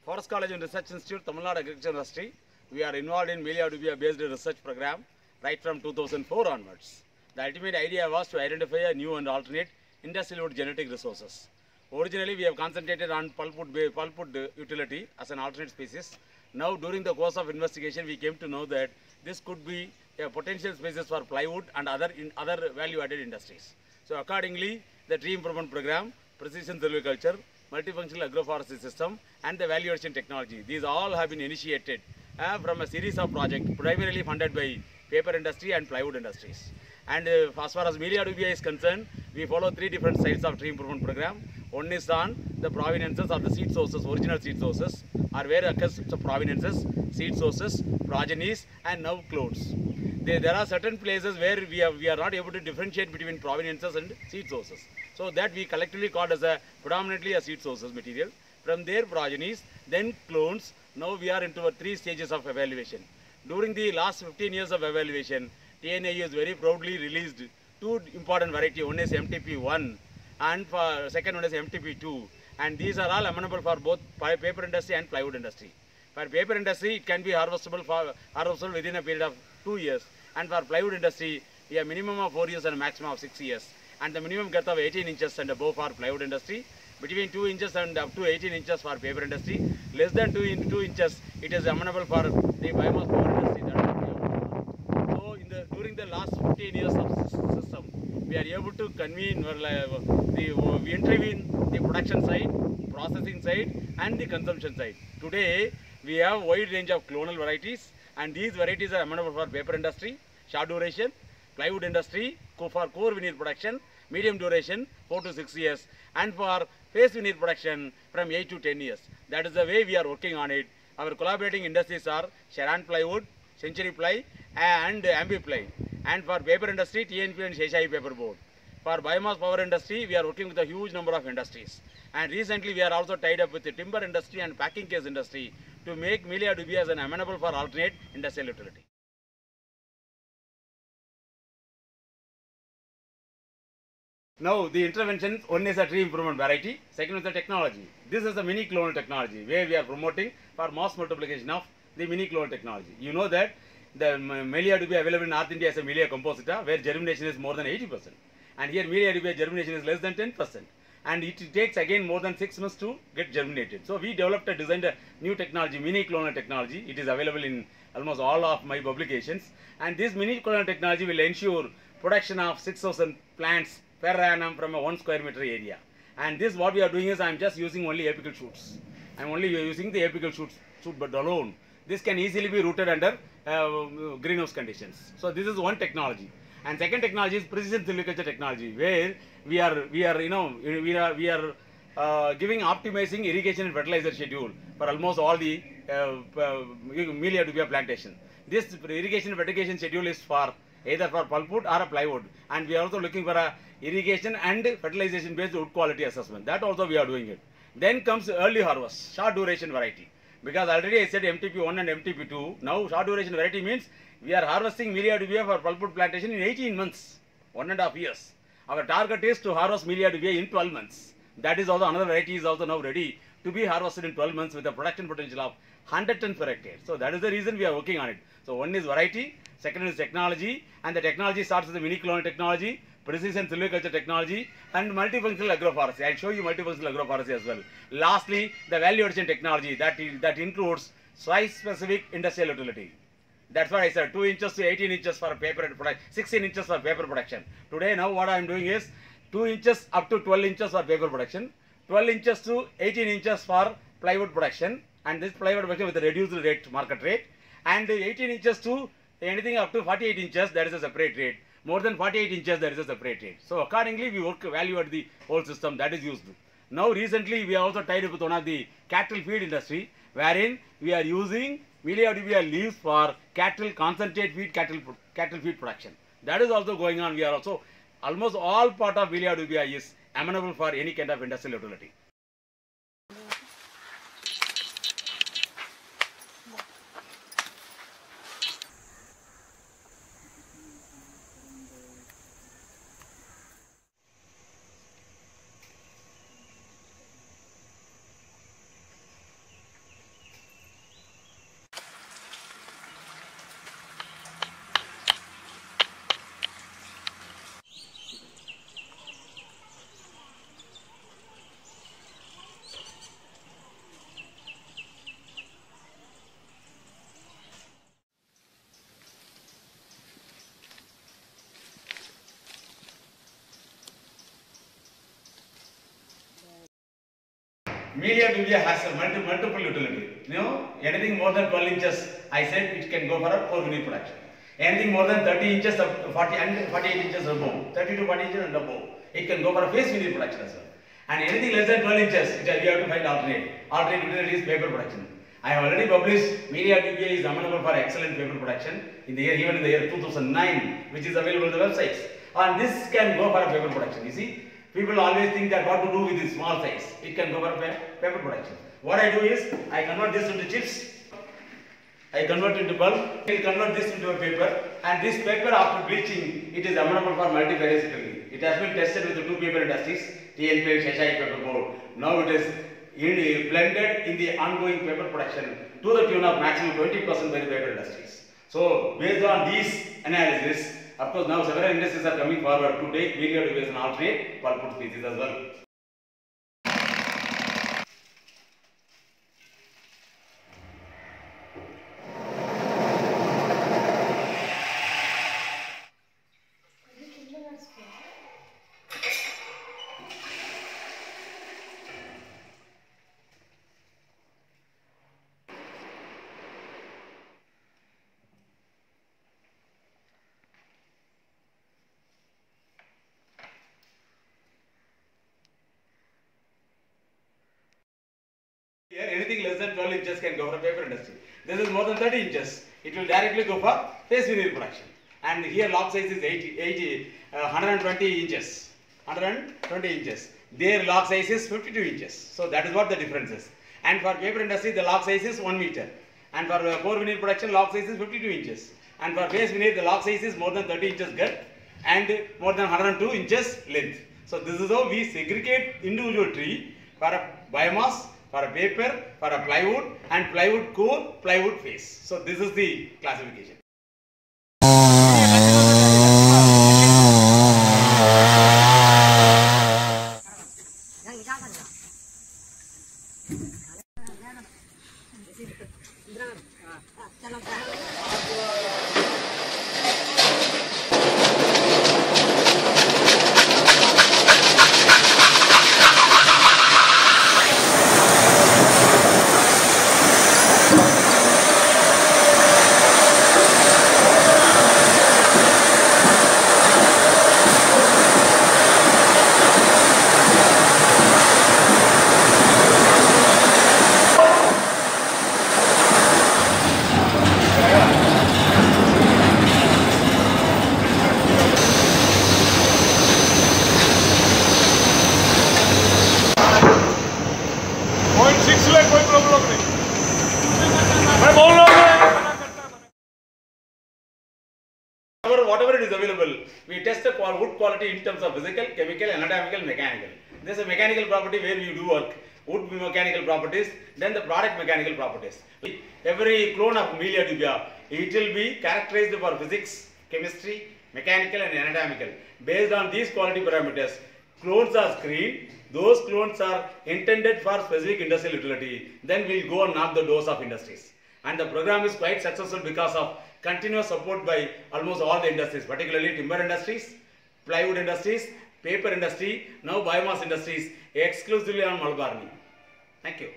Forest College and Research Institute, Tamil Nadu Agriculture Industry, we are involved in Melia Dubia based research program right from 2004 onwards. The ultimate idea was to identify a new and alternate industrial wood genetic resources. Originally, we have concentrated on pulpwood utility as an alternate species. Now, during the course of investigation, we came to know that this could be a potential species for plywood and other value-added industries. So, accordingly, the tree improvement program, precision silviculture, multifunctional agroforestry system, and the value addition technology. These all have been initiated from a series of projects primarily funded by paper industry and plywood industries. And as far as Melia Dubia is concerned, we follow three different sides of tree improvement program. One is on the provenances or the seed sources, original seed sources, or where occurs of provenances, seed sources, progenies, and now clones. There are certain places where we are not able to differentiate between provenances and seed sources. So that we collectively called as predominantly a seed sources material. From their progenies, then clones. Now we are into 3 stages of evaluation. During the last 15 years of evaluation, TNIU has very proudly released 2 important varieties. One is MTP1 and second one is MTP2. And these are all amenable for both paper industry and plywood industry. For paper industry, it can be harvestable within a period of 2 years. And for plywood industry, we have minimum of 4 years and a maximum of 6 years. And the minimum girth of 18 inches and above for plywood industry. Between 2 inches and up to 18 inches for paper industry. Less than 2 inches, it is amenable for the biomass power industry. So, during the last 15 years of system, we are able to convene, we intervene the production side, processing side, and the consumption side. Today, we have a wide range of clonal varieties, and these varieties are amenable for paper industry, short duration, plywood industry, for core veneer production, medium duration, 4 to 6 years, and for face veneer production from 8 to 10 years. That is the way we are working on it. Our collaborating industries are Sharan Plywood, Century Ply, and Ambi Ply. And for paper industry, TNP and Sheshai Paper Board. For biomass power industry, we are working with a huge number of industries. And recently, we are also tied up with the timber industry and packing case industry to make Melia Dubia as an amenable for alternate industrial utility. Now, the interventions, one is a tree improvement variety, second is the technology. This is the mini clonal technology where we are promoting for mass multiplication of the mini clonal technology. You know that the Melia Dubia available in North India as a Melia composita where germination is more than 80%. And here Melia Dubia germination is less than 10%. And it takes again more than 6 months to get germinated. So, we designed a new technology, mini clonal technology. It is available in almost all of my publications. And this mini clonal technology will ensure production of 6,000 plants per annum from a 1 square meter area. And this what we are doing is I am just using only apical shoots. I am only using the apical shoot but alone. This can easily be rooted under greenhouse conditions. So this is one technology. And second technology is precision silviculture technology, where we are giving optimizing irrigation and fertilizer schedule for almost all the Melia Dubia plantation. This irrigation and fertigation schedule is for either for pulpwood or a plywood, and we are also looking for a irrigation and fertilization based wood quality assessment. That also we are doing it. Then comes early harvest, short duration variety. Because already I said MTP1 and MTP2. Now short duration variety means we are harvesting Melia Dubia for pulpwood plantation in 18 months, 1.5 years. Our target is to harvest Melia Dubia in 12 months. That is also another variety is also now ready to be harvested in 12 months with a production potential of 100 tons per hectare. So that is the reason we are working on it. So one is variety, second is technology, and the technology starts with the mini clonal technology, precision silviculture technology, and multifunctional agroforestry. I will show you multifunctional agroforestry as well. Lastly, the value addition technology that includes size-specific industrial utility. That's why I said 2 inches to 18 inches for paper production, 16 inches for paper production. Today, now what I am doing is 2 inches up to 12 inches for paper production, 12 inches to 18 inches for plywood production, and this plywood production with a reduced rate, market rate, and 18 inches to anything up to 48 inches, that is a separate rate. More than 48 inches, there is a separate rate. So accordingly, we work value at the whole system that is used. Now recently, we are also tied up with one of the cattle feed industry, wherein we are using Melia Dubia leaves for cattle concentrate feed, cattle feed production. That is also going on. We are also almost all part of Melia Dubia is amenable for any kind of industrial utility. Media Dubia has a multiple utility. You know, anything more than 12 inches, I said it can go for a 4 unit production. Anything more than 30 inches, 40 and 48 inches above, 30 to 40 inches and above, it can go for a phase unit production as well. And anything less than 12 inches, we have to find alternate. Alternate utility is paper production. I have already published Media Dubia is amenable for excellent paper production in the year, even in the year 2009, which is available on the websites. And this can go for a paper production. You see, people always think that what to do with this small size. It can go for paper production. What I do is, I convert this into chips, I convert into pulp, I will convert this into a paper, and this paper after bleaching, it is amenable for multi-various utility. It has been tested with the two paper industries, TNP and Sheshai Paper Board. Now it is blended in the ongoing paper production to the tune of maximum 20% by the paper industries. So, based on these analysis, of course, now several industries are coming forward to take Media Dubia as an alternate pulpwood species as well. Here, anything less than 12 inches can go for paper industry. This is more than 30 inches. It will directly go for phase vinyl production. And here log size is 120 inches. 120 inches. Their log size is 52 inches. So that is what the difference is. And for paper industry, the log size is 1 meter. And for core vinyl production, log size is 52 inches. And for phase vinyl, the log size is more than 30 inches girth and more than 102 inches length. So this is how we segregate individual tree for a biomass, for a paper, for a plywood, and plywood core, plywood face. So this is the classification. Whatever it is available, we test the wood quality in terms of physical, chemical, anatomical, mechanical. There is a mechanical property where we do work, wood mechanical properties, then the product mechanical properties. Every clone of Media Dubia, it will be characterized for physics, chemistry, mechanical and anatomical. Based on these quality parameters, clones are screened. Those clones are intended for specific industrial utility. Then we will go and knock the doors of industries. And the program is quite successful because of continuous support by almost all the industries, particularly timber industries, plywood industries, paper industry, now biomass industries, exclusively on Malabarni. Thank you.